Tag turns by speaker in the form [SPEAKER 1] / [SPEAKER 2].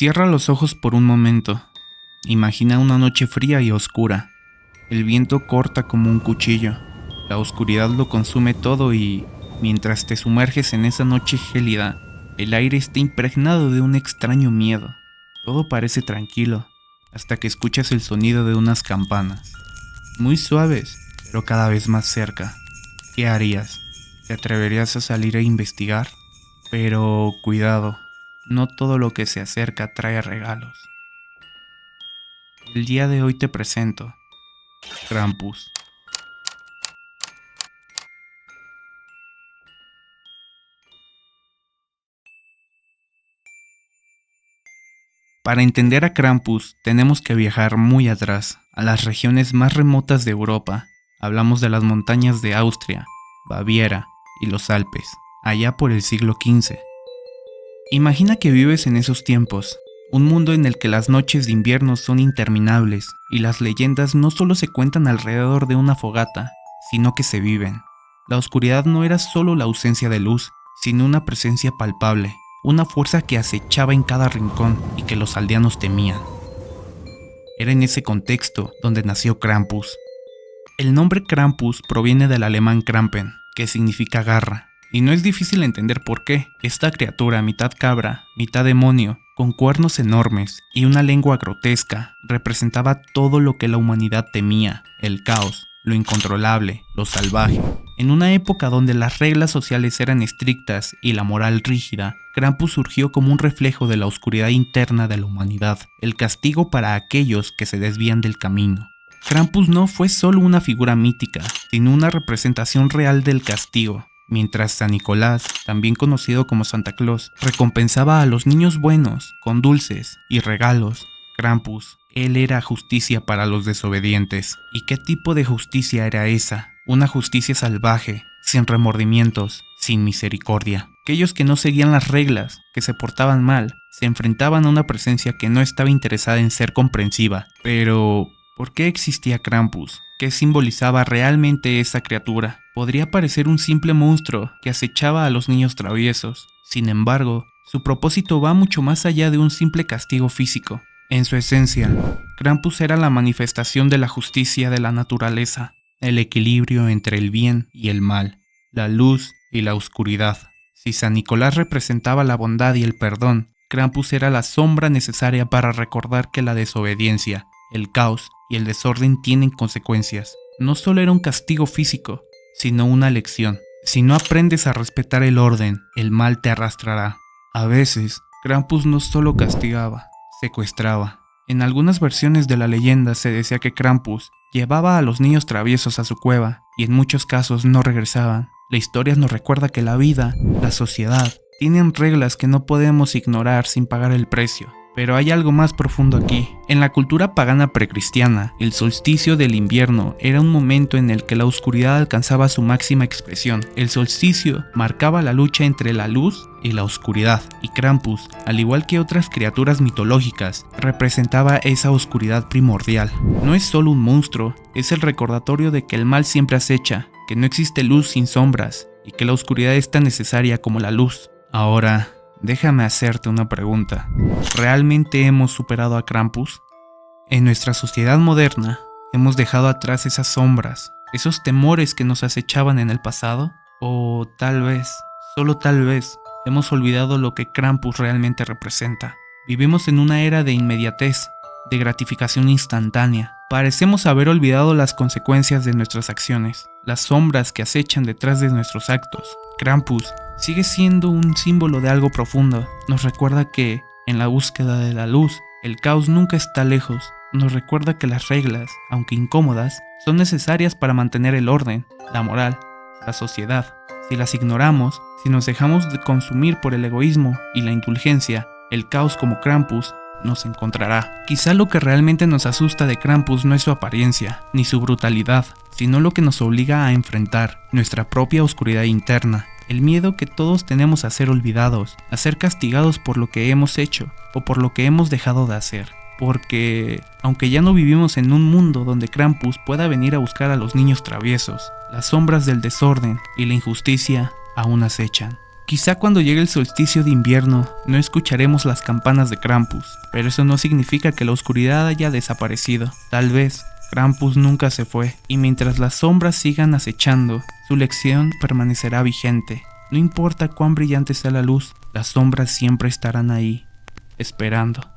[SPEAKER 1] Cierra los ojos por un momento. Imagina una noche fría y oscura. El viento corta como un cuchillo. La oscuridad lo consume todo y, mientras te sumerges en esa noche gélida, el aire está impregnado de un extraño miedo. Todo parece tranquilo, hasta que escuchas el sonido de unas campanas. Muy suaves, pero cada vez más cerca. ¿Qué harías? ¿Te atreverías a salir a investigar? Pero cuidado, no todo lo que se acerca trae regalos. El día de hoy te presento Krampus. Para entender a Krampus tenemos que viajar muy atrás, a las regiones más remotas de Europa. Hablamos de las montañas de Austria, Baviera y los Alpes, allá por el siglo XV. Imagina que vives en esos tiempos, un mundo en el que las noches de invierno son interminables y las leyendas no solo se cuentan alrededor de una fogata, sino que se viven. La oscuridad no era solo la ausencia de luz, sino una presencia palpable, una fuerza que acechaba en cada rincón y que los aldeanos temían. Era en ese contexto donde nació Krampus. El nombre Krampus proviene del alemán Krampen, que significa garra, y no es difícil entender por qué. Esta criatura, mitad cabra, mitad demonio, con cuernos enormes y una lengua grotesca, representaba todo lo que la humanidad temía: el caos, lo incontrolable, lo salvaje. En una época donde las reglas sociales eran estrictas y la moral rígida, Krampus surgió como un reflejo de la oscuridad interna de la humanidad, el castigo para aquellos que se desvían del camino. Krampus no fue solo una figura mítica, sino una representación real del castigo. Mientras San Nicolás, también conocido como Santa Claus, recompensaba a los niños buenos con dulces y regalos, Krampus, él era justicia para los desobedientes. ¿Y qué tipo de justicia era esa? Una justicia salvaje, sin remordimientos, sin misericordia. Aquellos que no seguían las reglas, que se portaban mal, se enfrentaban a una presencia que no estaba interesada en ser comprensiva. Pero, ¿por qué existía Krampus? ¿Qué simbolizaba realmente esa criatura? Podría parecer un simple monstruo que acechaba a los niños traviesos. Sin embargo, su propósito va mucho más allá de un simple castigo físico. En su esencia, Krampus era la manifestación de la justicia de la naturaleza, el equilibrio entre el bien y el mal, la luz y la oscuridad. Si San Nicolás representaba la bondad y el perdón, Krampus era la sombra necesaria para recordar que la desobediencia, el caos y el desorden tienen consecuencias. No solo era un castigo físico, sino una lección. Si no aprendes a respetar el orden, el mal te arrastrará. A veces, Krampus no solo castigaba, secuestraba. En algunas versiones de la leyenda se decía que Krampus llevaba a los niños traviesos a su cueva y en muchos casos no regresaban. La historia nos recuerda que la vida, la sociedad, tienen reglas que no podemos ignorar sin pagar el precio. Pero hay algo más profundo aquí. En la cultura pagana precristiana, el solsticio del invierno era un momento en el que la oscuridad alcanzaba su máxima expresión. El solsticio marcaba la lucha entre la luz y la oscuridad, y Krampus, al igual que otras criaturas mitológicas, representaba esa oscuridad primordial. No es solo un monstruo, es el recordatorio de que el mal siempre acecha, que no existe luz sin sombras, y que la oscuridad es tan necesaria como la luz. Ahora, déjame hacerte una pregunta. ¿Realmente hemos superado a Krampus? En nuestra sociedad moderna, ¿hemos dejado atrás esas sombras, esos temores que nos acechaban en el pasado? O tal vez, solo tal vez, hemos olvidado lo que Krampus realmente representa. Vivimos en una era de inmediatez, de gratificación instantánea. Parecemos haber olvidado las consecuencias de nuestras acciones, las sombras que acechan detrás de nuestros actos. Krampus sigue siendo un símbolo de algo profundo. Nos recuerda que, en la búsqueda de la luz, el caos nunca está lejos. Nos recuerda que las reglas, aunque incómodas, son necesarias para mantener el orden, la moral, la sociedad. Si las ignoramos, si nos dejamos de consumir por el egoísmo y la indulgencia, el caos como Krampus nos encontrará. Quizá lo que realmente nos asusta de Krampus no es su apariencia, ni su brutalidad, sino lo que nos obliga a enfrentar nuestra propia oscuridad interna. El miedo que todos tenemos a ser olvidados, a ser castigados por lo que hemos hecho o por lo que hemos dejado de hacer. Porque, aunque ya no vivimos en un mundo donde Krampus pueda venir a buscar a los niños traviesos, las sombras del desorden y la injusticia aún acechan. Quizá cuando llegue el solsticio de invierno no escucharemos las campanas de Krampus, pero eso no significa que la oscuridad haya desaparecido. Tal vez Krampus nunca se fue, y mientras las sombras sigan acechando, su lección permanecerá vigente. No importa cuán brillante sea la luz, las sombras siempre estarán ahí, esperando.